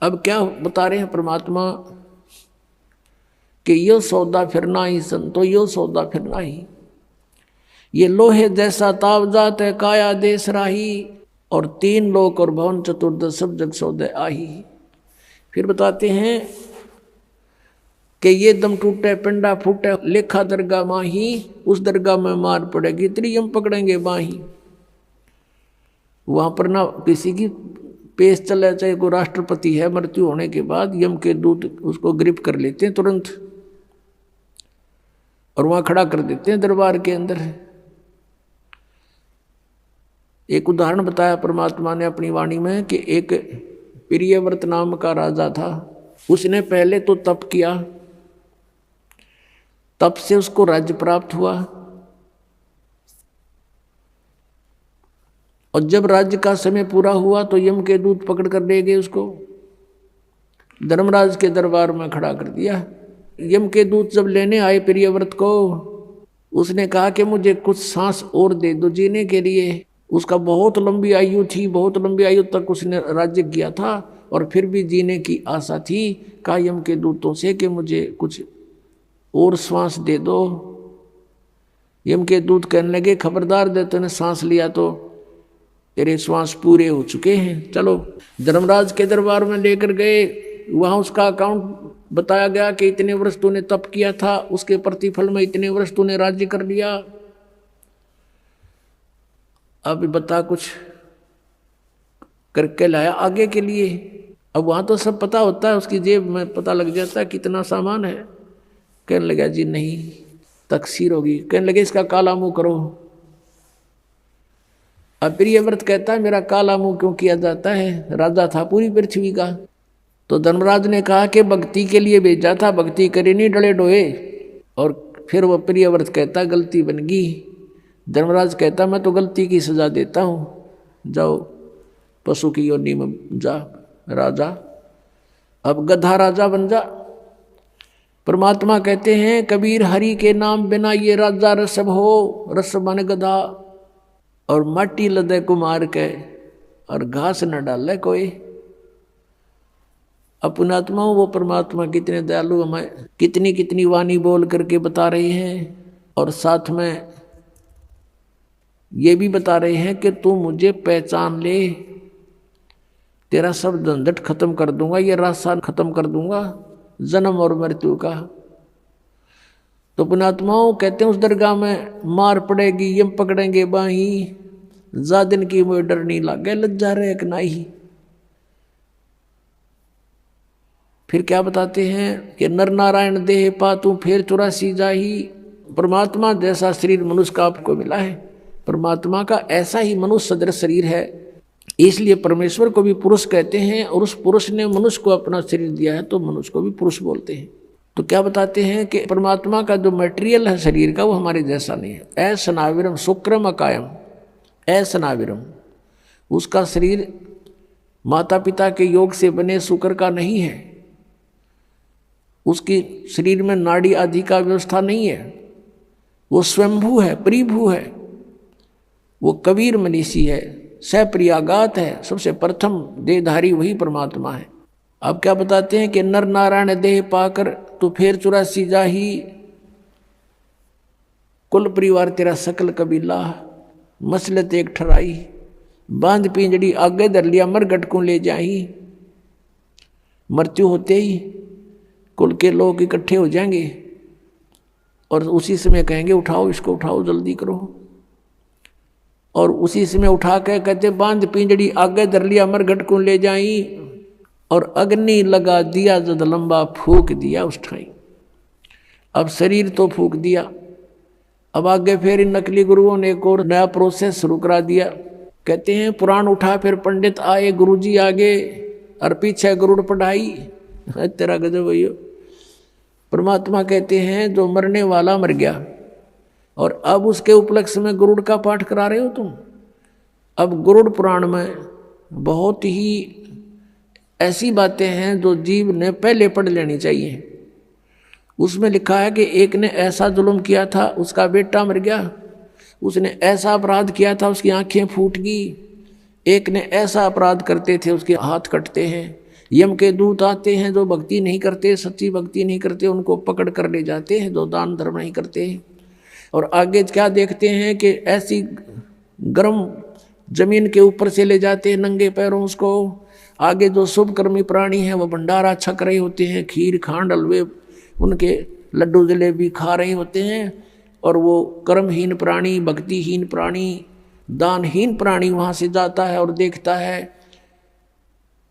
अब क्या बता रहे हैं परमात्मा कि यो सौदा फिरना ही संतो, यो सौदा फिरना ही, ये लोहे जैसा ताव जात है काया देश राही, और तीन लोक और भवन चतुर्दश सब जग सौदे आही। फिर बताते हैं कि ये दम टूटे पिंडा फूटे लेखा दरगाह माही, उस दरगाह में मार पड़ेगी त्रियम पकड़ेंगे बाही। वहां पर ना किसी की पेश चले, चाहे कोई राष्ट्रपति है, मृत्यु होने के बाद यम के दूत उसको गिरफ्त कर लेते हैं तुरंत और वहां खड़ा कर देते हैं दरबार के अंदर। एक उदाहरण बताया परमात्मा ने अपनी वाणी में कि एक प्रियव्रत नाम का राजा था। उसने पहले तो तप किया, तप से उसको राज्य प्राप्त हुआ, और जब राज्य का समय पूरा हुआ तो यम के दूत पकड़ कर ले गए, उसको धर्मराज के दरबार में खड़ा कर दिया। यम के दूत जब लेने आए प्रियव्रत को, उसने कहा कि मुझे कुछ सांस और दे दो जीने के लिए। उसका बहुत लंबी आयु थी, बहुत लंबी आयु तक उसने राज्य किया था और फिर भी जीने की आशा थी। कहा यम के दूतों से कि मुझे कुछ और श्वास दे दो। यम के दूत कहने लगे खबरदार दे, तूने सांस लिया तो तेरे श्वास पूरे हो चुके हैं, चलो। धर्मराज के दरबार में लेकर गए, वहां उसका अकाउंट बताया गया कि इतने वर्ष तूने तप किया था, उसके प्रतिफल में इतने वर्ष तूने राज्य कर लिया। अब बता कुछ करके लाया आगे के लिए। अब वहां तो सब पता होता है, उसकी जेब में पता लग जाता है कितना सामान है। कहने लगा जी नहीं, तकसीर होगी। कहने लगे इसका काला मुंह करो। अब प्रियव्रत कहता है मेरा काला मुंह क्यों किया जाता है, राजा था पूरी पृथ्वी का। तो धर्मराज ने कहा कि भक्ति के लिए भेजा था, भक्ति करे नहीं डले डोए। और फिर वो प्रियव्रत कहता गलती बन गई। धर्मराज कहता मैं तो गलती की सजा देता हूँ, जाओ पशु की योनि में जा राजा, अब गधा राजा बन जा। परमात्मा कहते हैं कबीर हरि के नाम बिना ये राजा रसब हो, रस बन गधा, और माटी लदे कुमार के और घास न डाले कोई। अपनात्मा वो परमात्मा कितने दयालु हमें कितनी कितनी वाणी बोल करके बता रहे हैं, और साथ में ये भी बता रहे हैं कि तू मुझे पहचान ले, तेरा सब झंझट खत्म कर दूंगा, ये रास्ता खत्म कर दूंगा जन्म और मृत्यु का। तो पुणात्माओं कहते हैं उस दरगाह में मार पड़ेगी यम पकड़ेंगे बाही, जा दिन की मुझे डर नहीं लागे लज्जा रे एक नाही। फिर क्या बताते हैं कि नर नारायण देह पातू फिर 84 जाही। परमात्मा जैसा शरीर मनुष्य का आपको मिला है, परमात्मा का ऐसा ही मनुष्य सदृश शरीर है, इसलिए परमेश्वर को भी पुरुष कहते हैं, और उस पुरुष ने मनुष्य को अपना शरीर दिया है तो मनुष्य को भी पुरुष बोलते हैं। तो क्या बताते हैं कि परमात्मा का जो मटेरियल है शरीर का वो हमारे जैसा नहीं है। ऐसनाविरम शुक्रम अकायम, ऐसनाविरम, उसका शरीर माता पिता के योग से बने शुक्र का नहीं है, उसकी शरीर में नाड़ी आदि का व्यवस्था नहीं है, वो स्वयंभू है, परिभू है, वो कबीर मनीषी है, सप्रियागात है, सबसे प्रथम देहधारी वही परमात्मा है। अब क्या बताते हैं कि नर नारायण देह पाकर तू फिर 84 जाही, कुल परिवार तेरा सकल कबीला मसलत एक ठराई, बांध पिंजड़ी आगे धर लिया मरगट को ले जाही। मृत्यु होते ही कुल के लोग इकट्ठे हो जाएंगे और उसी समय कहेंगे उठाओ इसको, उठाओ जल्दी करो, और उसी समय उठा के कहते बांध पिंजड़ी आगे धर लिया मरघट को ले जाई, और अग्नि लगा दिया जद लंबा फूक दिया उस ठाई। अब शरीर तो फूक दिया, अब आगे फिर इन नकली गुरुओं ने एक और नया प्रोसेस शुरू करा दिया। कहते हैं पुराण उठा फिर पंडित आए गुरुजी आगे, और पीछे गरुड़ पढ़ाई। तेरा गजब भैया। परमात्मा कहते हैं जो मरने वाला मर गया, और अब उसके उपलक्ष्य में गरुड़ का पाठ करा रहे हो तुम। अब गरुड़ पुराण में बहुत ही ऐसी बातें हैं जो जीव ने पहले पढ़ लेनी चाहिए। उसमें लिखा है कि एक ने ऐसा जुल्म किया था, उसका बेटा मर गया। उसने ऐसा अपराध किया था, उसकी आंखें फूट गई। एक ने ऐसा अपराध करते थे, उसके हाथ कटते हैं। यम के दूत आते हैं, जो भक्ति नहीं करते, सच्ची भक्ति नहीं करते, उनको पकड़ कर ले जाते हैं, जो दान धर्म नहीं करते। और आगे क्या देखते हैं कि ऐसी गर्म जमीन के ऊपर से ले जाते हैं नंगे पैरों उसको। आगे जो शुभकर्मी प्राणी हैं वो भंडारा छक रहे होते हैं, खीर खांड हलवे उनके लड्डू जलेबी खा रहे होते हैं। और वो कर्महीन प्राणी, भक्तिहीन प्राणी, दानहीन प्राणी वहाँ से जाता है और देखता है,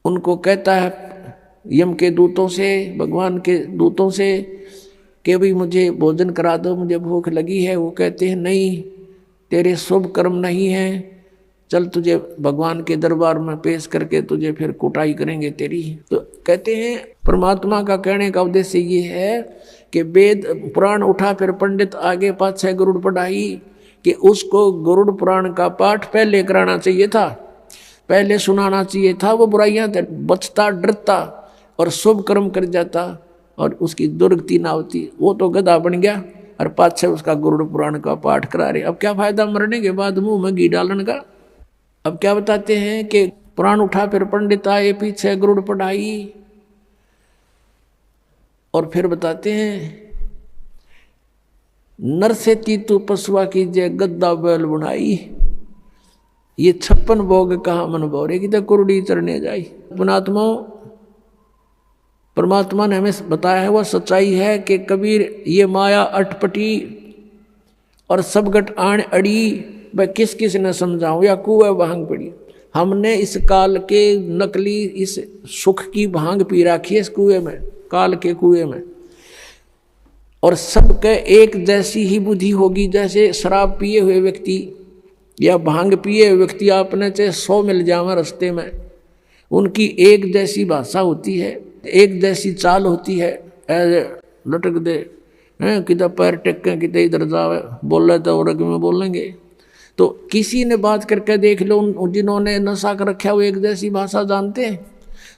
उनको कहता है यम के दूतों से, भगवान के दूतों से कि भाई मुझे भोजन करा दो, मुझे भूख लगी है। वो कहते हैं नहीं, तेरे शुभ कर्म नहीं हैं, चल तुझे भगवान के दरबार में पेश करके तुझे फिर कुटाई करेंगे तेरी। तो कहते हैं परमात्मा का कहने का उद्देश्य ये है कि वेद पुराण उठा, फिर पंडित आगे पाछे गरुड़ पढ़ाई, कि उसको गरुड़ पुराण का पाठ पहले कराना चाहिए था, पहले सुनाना चाहिए था। वो बुराइयां बचता, डरता और शुभ कर्म कर जाता और उसकी दुर्गति ना होती। वो तो गधा बन गया और पाछे उसका गरुड़ पुराण का पाठ करा रहे। अब क्या फायदा मरने के बाद मुंह में घी डालने का। अब क्या बताते हैं कि पुराण उठा, फिर पंडित आए, पीछे गरुड़ पढ़ाई, और फिर बताते हैं नर से तीतु पशुआ कीजिए, गद्दा बैल बुनाई, ये 56 भोग कहाँ मन भोरे की तो कुरडी चरने जाई। पुणात्मा परमात्मा ने हमें बताया है, वह सच्चाई है कि कबीर ये माया अटपटी और सब गट आण अड़ी, वह किस किस ने समझाऊं या कुएं भांग पड़ी। हमने इस काल के नकली इस सुख की भांग पी रखी है इस कुएं में, काल के कुएं में। और सबके एक जैसी ही बुद्धि होगी, जैसे शराब पिए हुए व्यक्ति या भांग पिए हुए व्यक्ति आपने चाहे 100 मिल जावे रास्ते में, उनकी एक जैसी भाषा होती है, एक जैसी चाल होती है। लटक दे किधर पैर टेकें, किधर इधर जावे, बोले तो और में बोलेंगे। तो किसी ने बात करके देख लो, जिन्होंने नशा कर रखा वो एक जैसी भाषा जानते हैं।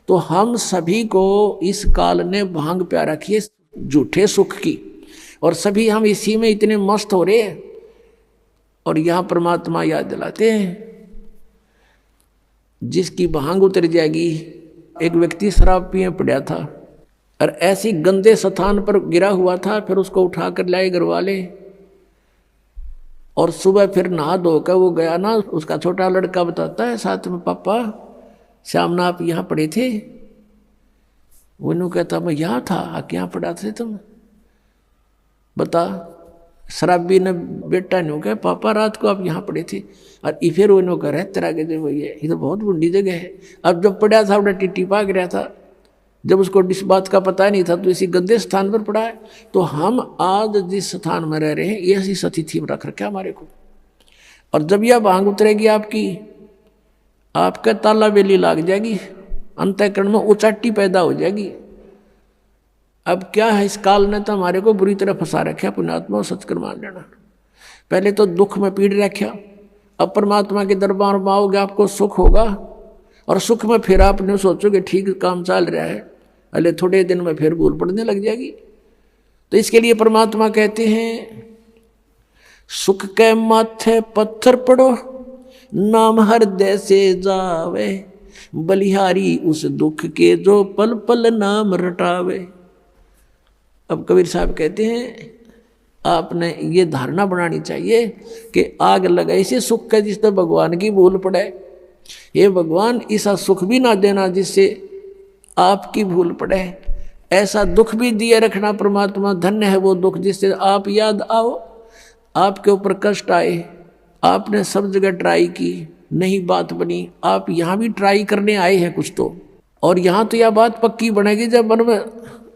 तो हम सभी को इस काल ने भांग प्या रखी है झूठे सुख की, और सभी हम इसी में इतने मस्त हो रहे हैं। और यहाँ परमात्मा याद दिलाते हैं, जिसकी भांग उतर जाएगी। एक व्यक्ति शराब पिए पड़ा था और ऐसी गंदे स्थान पर गिरा हुआ था, फिर उसको उठा कर लाए घर वाले, और सुबह फिर नहा धोकर वो गया ना, उसका छोटा लड़का बताता है साथ में, पापा शाम आप यहाँ पड़े थे? वो कहता मैं यहाँ था, क्या पड़ा थे तुम बता। शराबी ने बेटा ने कहा पापा रात को आप यहाँ पड़े थे, और फिर वो कह रहे तेरा के जो ये तो बहुत बुढ़ी जगह है। अब जब पड़ा था बड़ा टिट्टी पा गया था, जब उसको इस बात का पता नहीं था, तो इसी गंदे स्थान पर पड़ा है। तो हम आज जिस स्थान में रह रहे हैं ये ऐसी सतिथि में रख रखा हमारे को। और जब यह भांग उतरेगी आपकी, आपका ताला बेली लाग जाएगी, अंतःकरण में उचाटी पैदा हो जाएगी। अब क्या है, इस काल ने तो हमारे को बुरी तरह फंसा रखा। पुण्यात्मा सचकर मान लेना, पहले तो दुख में पीड़ रखा, अब परमात्मा के दरबार में आओगे आपको सुख होगा, और सुख में फिर आपने सोचोगे ठीक काम चल रहा है, अरे थोड़े दिन में फिर भूल पड़ने लग जाएगी। तो इसके लिए परमात्मा कहते हैं सुख के माथे पत्थर पड़ो, नाम हृदय से जावे, बलिहारी उस दुख के जो पल पल नाम रटावे। अब कबीर साहब कहते हैं आपने ये धारणा बनानी चाहिए कि आग लगाई से सुख का जिससे भगवान की भूल पड़े। ये भगवान ऐसा सुख भी ना देना जिससे आपकी भूल पड़े, ऐसा दुख भी दिए रखना परमात्मा। धन्य है वो दुख जिससे आप याद आओ, आपके ऊपर कष्ट आए, आपने सब जगह ट्राई की, नहीं बात बनी, आप यहाँ भी ट्राई करने आए हैं कुछ तो, और यहाँ तो यह बात पक्की बनेगी जब मन में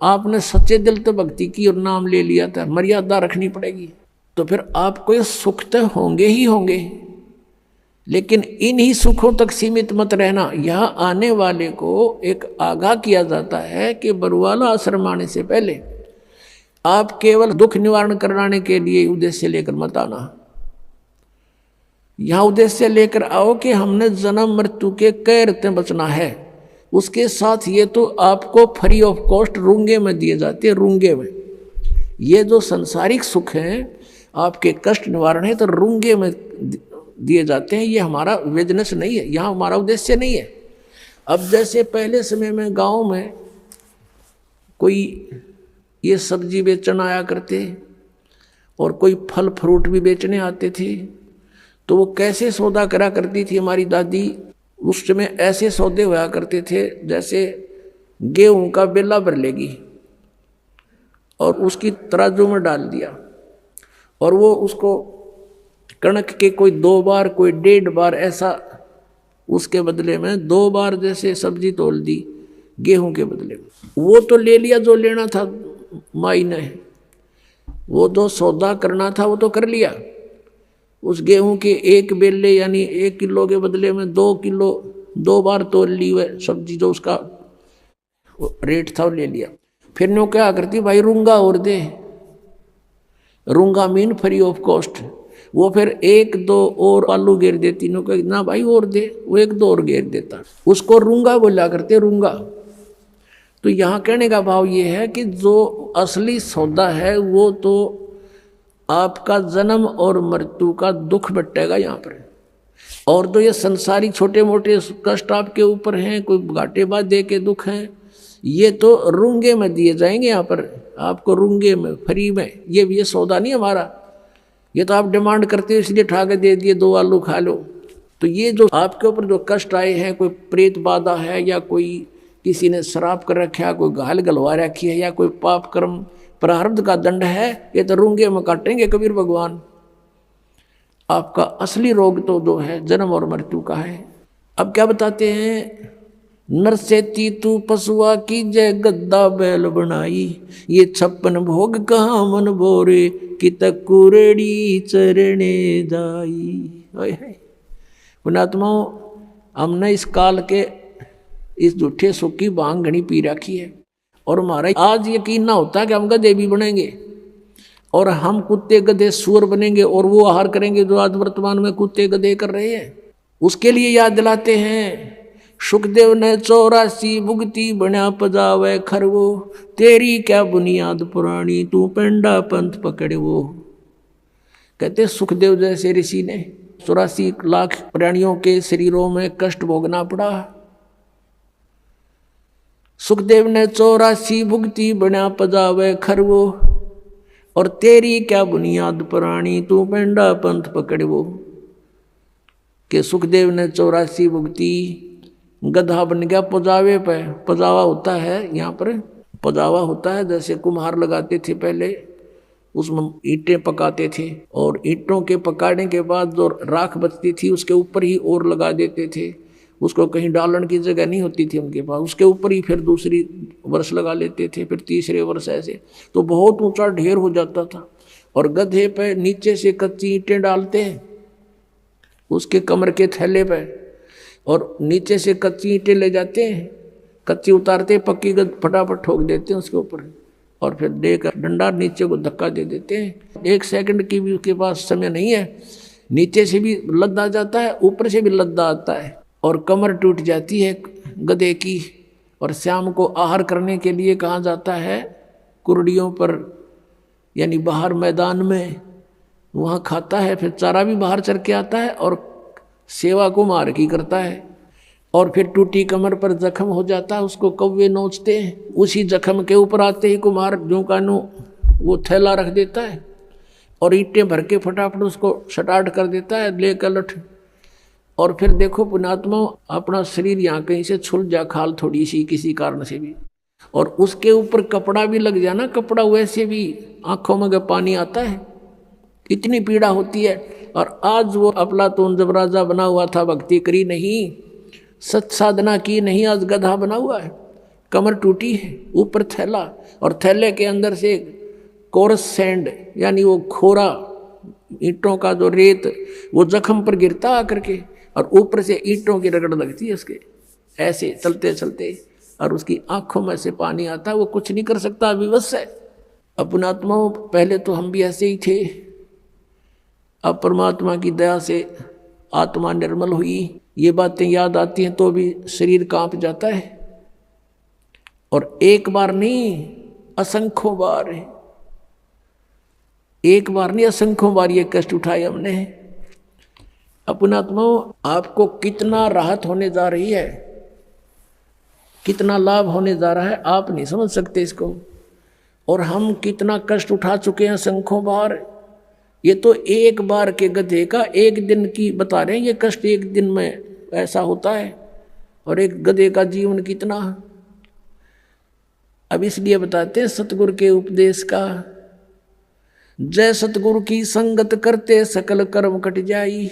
आपने सच्चे दिल तो भक्ति की और नाम ले लिया था। मर्यादा रखनी पड़ेगी, तो फिर आपको ये सुख तो होंगे ही होंगे, लेकिन इन्हीं सुखों तक सीमित मत रहना। यहाँ आने वाले को एक आगाह किया जाता है कि बरवाला आश्रम आने से पहले आप केवल दुख निवारण कराने के लिए उद्देश्य लेकर मत आना। यहाँ उद्देश्य लेकर आओ कि हमने जन्म मृत्यु के कैर से बचना है। उसके साथ ये तो आपको फ्री ऑफ कॉस्ट रूंगे में दिए जाते हैं। रूंगे में ये जो संसारिक सुख हैं, आपके कष्ट निवारण है, तो रूंगे में दिए जाते हैं। ये हमारा बिजनेस नहीं है, यहाँ हमारा उद्देश्य नहीं है। अब जैसे पहले समय में गांव में कोई ये सब्जी बेचने आया करते और कोई फल फ्रूट भी बेचने आते थे, तो वो कैसे सौदा करा करती थी हमारी दादी। उस समय ऐसे सौदे हुआ करते थे जैसे गेहूं का बेला भर लेगी और उसकी तराजू में डाल दिया और वो उसको कणक के कोई 2 बार कोई 1.5 बार ऐसा, उसके बदले में 2 बार जैसे सब्जी तोल दी गेहूं के बदले में। वो तो ले लिया जो लेना था माई ने, वो तो सौदा करना था वो तो कर लिया। उस गेहूं के 1 बेले यानी 1 किलो के बदले में 2 किलो 2 बार तोल ली वह सब्जी, जो उसका रेट था वो ले लिया। फिर नो क्या करती, भाई रूंगा और दे, रूंगा मीन फ्री ऑफ कॉस्ट। वो फिर 1-2 और आलू घेर देती, नो कह ना भाई और दे, वो 1-2 और घेर देता, उसको रूंगा बोला करते, रूंगा। तो यहाँ कहने का भाव ये है कि जो असली सौदा है वो तो आपका जन्म और मृत्यु का दुख बटेगा यहाँ पर, और तो ये संसारी छोटे मोटे कष्ट आपके ऊपर हैं, कोई घाटे बाधे के दुख हैं, ये तो रूंगे में दिए जाएंगे यहाँ पर आपको, रूंगे में फ्री में। ये सौदा नहीं हमारा, ये तो आप डिमांड करते हो इसलिए ठा के दे दिए 2 आलू खा लो। तो ये जो आपके ऊपर जो कष्ट आए हैं, कोई प्रेत बाधा है या कोई किसी ने शराब कर रखा है, कोई घायल गलवा रखी है या कोई पाप कर्म प्रारब्ध का दंड है, ये तो रूंगे में काटेंगे कबीर भगवान। आपका असली रोग तो जो है जन्म और मृत्यु का है। अब क्या बताते हैं, नरसेती तू पशुआ की जय गद्दा बैल बनाई, ये 56 भोग कहाँ मन बोरे कि तक कुरेड़ी चरणे जाई। पुणात्माओं, हमने इस काल के इस झूठे सुख की भांग घनी पी रखी है और हमारा आज यकीन ना होता कि हम गधे भी बनेंगे और हम कुत्ते गधे सुअर बनेंगे और वो आहार करेंगे जो आज वर्तमान में कुत्ते गधे कर रहे हैं। उसके लिए याद दिलाते हैं, सुखदेव ने 84 भुगती बना पजावे खरवो, तेरी क्या बुनियाद पुरानी तू पेंडा पंथ पकड़े वो। कहते सुखदेव जैसे ऋषि ने 84 लाख प्राणियों के शरीरों में कष्ट भोगना पड़ा। सुखदेव ने 84 भुगती बना पजावे खरवो, और तेरी क्या बुनियाद पुरानी तू पेंडा पंथ पकड़े वो। के सुखदेव ने 84 भुगती, गधा बन गया पजावे पे। पजावा होता है यहाँ पर, पजावा होता है जैसे कुम्हार लगाते थे पहले, उसमें ईंटें पकाते थे और ईंटों के पकाने के बाद जो राख बचती थी उसके ऊपर ही और लगा देते थे, उसको कहीं डालन की जगह नहीं होती थी उनके पास, उसके ऊपर ही फिर दूसरी वर्ष लगा लेते थे, फिर तीसरे वर्ष ऐसे, तो बहुत ऊंचा ढेर हो जाता था। और गधे पे नीचे से कच्ची ईंटें डालते हैं उसके कमर के थैले पे, और नीचे से कच्ची ईंटें ले जाते हैं, कच्ची उतारते पक्की फटाफट ठोक देते हैं उसके ऊपर, और फिर देकर डंडा नीचे को धक्का दे देते हैं। 1 सेकंड की भी उसके पास समय नहीं है, नीचे से भी लद्दा आ जाता है, ऊपर से भी लद्दा आता है, और कमर टूट जाती है गधे की। और शाम को आहार करने के लिए कहाँ जाता है, कुर्डियों पर यानी बाहर मैदान में, वहाँ खाता है, फिर चारा भी बाहर चर के आता है और सेवा को मार की करता है। और फिर टूटी कमर पर जख्म हो जाता है, उसको कौवे नोचते हैं, उसी जख्म के ऊपर आते ही कुम्हार जो कानू वो थैला रख देता है और ईंटें भर के फटाफट उसको स्टार्ट कर देता है, लेकर लठ। और फिर देखो पुणात्मा, अपना शरीर यहाँ कहीं से छुल जा खाल थोड़ी सी किसी कारण से भी, और उसके ऊपर कपड़ा भी लग जाना, कपड़ा वैसे भी आंखों में पानी आता है, इतनी पीड़ा होती है। और आज वो अफलातून जब राजा बना हुआ था, भक्ति करी नहीं, सत साधना की नहीं, आज गधा बना हुआ है, कमर टूटी है, ऊपर थैला, और थैले के अंदर से कोरस सैंड यानी वो खोरा ईंटों का जो रेत वो जख्म पर गिरता आकर के, और ऊपर से ईंटों की रगड़ लगती है उसके, ऐसे चलते चलते, और उसकी आंखों में से पानी आता है, वो कुछ नहीं कर सकता, विवश है। अपनात्माओं, पहले तो हम भी ऐसे ही थे, अब परमात्मा की दया से आत्मा निर्मल हुई, ये बातें याद आती हैं तो भी शरीर कांप जाता है। और एक बार नहीं, असंख्यों बार है, एक बार नहीं असंख्यों बार ये कष्ट उठाए हमने। अपनात्माओं, आपको कितना राहत होने जा रही है कितना लाभ होने जा रहा है आप नहीं समझ सकते इसको। और हम कितना कष्ट उठा चुके हैं संख्यों बार। ये तो एक बार के गधे का एक दिन की बता रहे हैं, ये कष्ट एक दिन में ऐसा होता है, और एक गधे का जीवन कितना। अब इसलिए बताते हैं सतगुरु के उपदेश का, जय सतगुरु की संगत करते सकल कर्म कट जाई,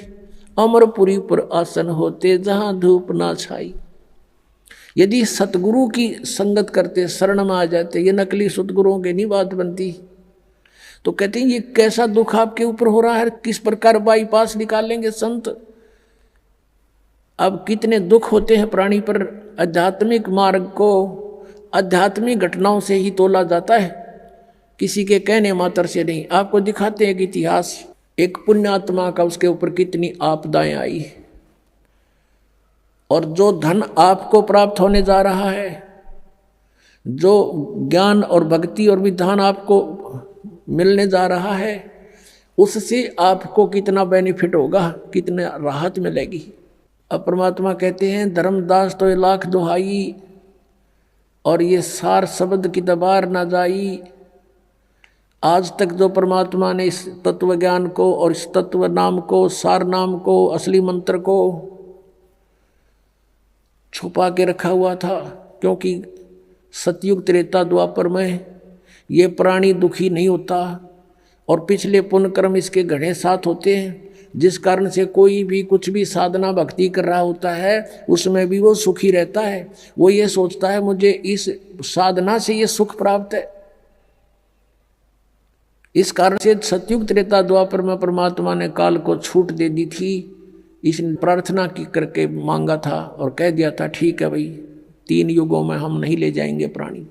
अमरपुरी पर आसन होते जहां धूप ना छाई। यदि सतगुरु की संगत करते, शरण में आ जाते, ये नकली सतगुरुओं की नहीं बात बनती। तो कहते हैं ये कैसा दुख आपके ऊपर हो रहा है, किस प्रकार बाईपास निकालेंगे संत। अब कितने दुख होते हैं प्राणी पर। आध्यात्मिक मार्ग को आध्यात्मिक घटनाओं से ही तोला जाता है, किसी के कहने मात्र से नहीं। आपको दिखाते हैं कि इतिहास, एक पुण्यात्मा का उसके ऊपर कितनी आपदाएं आई, और जो धन आपको प्राप्त होने जा रहा है, जो ज्ञान और भक्ति और विधान आपको मिलने जा रहा है, उससे आपको कितना बेनिफिट होगा, कितना राहत मिलेगी। अब परमात्मा कहते हैं धर्मदास तो लाख दुहाई, और ये सार शब्द की दबार ना जाई। आज तक जो परमात्मा ने इस तत्व ज्ञान को और इस तत्व नाम को, सार नाम को, असली मंत्र को छुपा के रखा हुआ था, क्योंकि सतयुग त्रेता द्वापर में ये प्राणी दुखी नहीं होता, और पिछले पुण्य कर्म इसके घड़े साथ होते हैं, जिस कारण से कोई भी कुछ भी साधना भक्ति कर रहा होता है उसमें भी वो सुखी रहता है। वो ये सोचता है मुझे इस साधना से ये सुख प्राप्त है। इस कारण से सतयुग त्रेता द्वापर में परमात्मा ने काल को छूट दे दी थी। इसने प्रार्थना की करके मांगा था और कह दिया था ठीक है भाई, 3 युगों में हम नहीं ले जाएंगे प्राणी,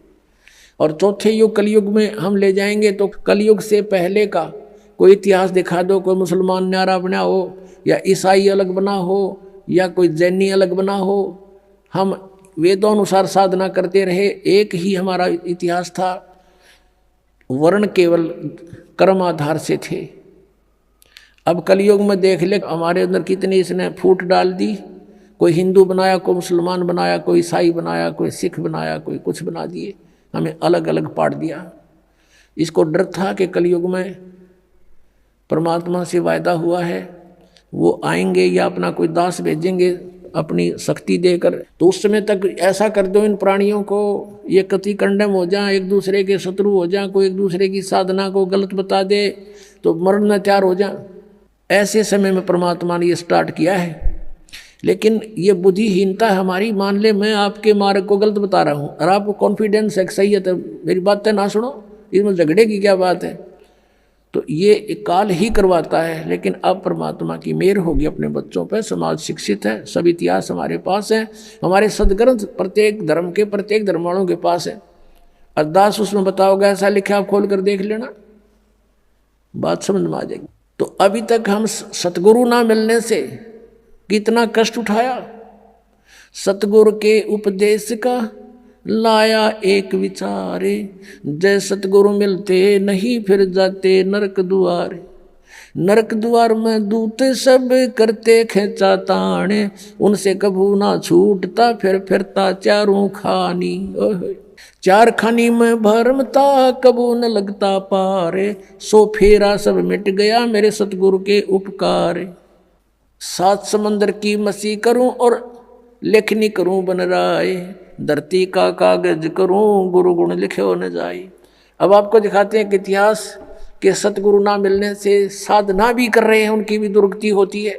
और चौथे युग कलयुग में हम ले जाएंगे। तो कलयुग से पहले का कोई इतिहास दिखा दो, कोई मुसलमान न्यारा बना हो, या ईसाई अलग बना हो, या कोई जैनी अलग बना हो। हम वेदों अनुसार साधना करते रहे, एक ही हमारा इतिहास था। वर्ण केवल कर्म आधार से थे। अब कलयुग में देख ले हमारे अंदर कितनी इसने फूट डाल दी। कोई हिंदू बनाया, कोई मुसलमान बनाया, कोई ईसाई बनाया, कोई सिख बनाया, कोई कुछ बना दिए, हमें अलग अलग पाट दिया। इसको डर था कि कलयुग में परमात्मा से वायदा हुआ है वो आएंगे या अपना कोई दास भेजेंगे अपनी शक्ति देकर, तो उस समय तक ऐसा कर दो इन प्राणियों को ये कति कंडम हो जाए, एक दूसरे के शत्रु हो जाए, कोई एक दूसरे की साधना को गलत बता दे तो मरना तैयार हो जाए। ऐसे समय में परमात्मा ने ये स्टार्ट किया है। लेकिन ये बुद्धिहीनता हमारी, मान ले मैं आपके मार्ग को गलत बता रहा हूँ और आपको कॉन्फिडेंस है सही है, तो मेरी बातें ना सुनो, इसमें झगड़े की क्या बात है। तो ये काल ही करवाता है। लेकिन अब परमात्मा की मेहर होगी अपने बच्चों पर, समाज शिक्षित है, सब इतिहास हमारे पास है, हमारे सदग्रंथ प्रत्येक धर्म के प्रत्येक धर्माणों के पास है। अरदास उसमें बताओगे ऐसा लिखा, आप खोल कर देख लेना, बात समझ में आ जाएगी। तो अभी तक हम सतगुरु ना मिलने से कितना कष्ट उठाया। सतगुरु के उपदेश का लाया एक विचारे, जय सतगुरु मिलते नहीं फिर जाते नरक द्वार। नरक द्वार में दूत सब करते खेचा ताने, उनसे कभू ना छूटता फिर फिरता चारों खानी। चार खानी में भरमता कबू न लगता पारे, सो फेरा सब मिट गया मेरे सतगुरु के उपकार। 7 समंदर की मसी करूं और लेखनी करूं बन राय, धरती का कागज करूं गुरु गुण लिखे हो न जाए। अब आपको दिखाते हैं कि इतिहास के सतगुरु ना मिलने से साधना भी कर रहे हैं, उनकी भी दुर्गति होती है।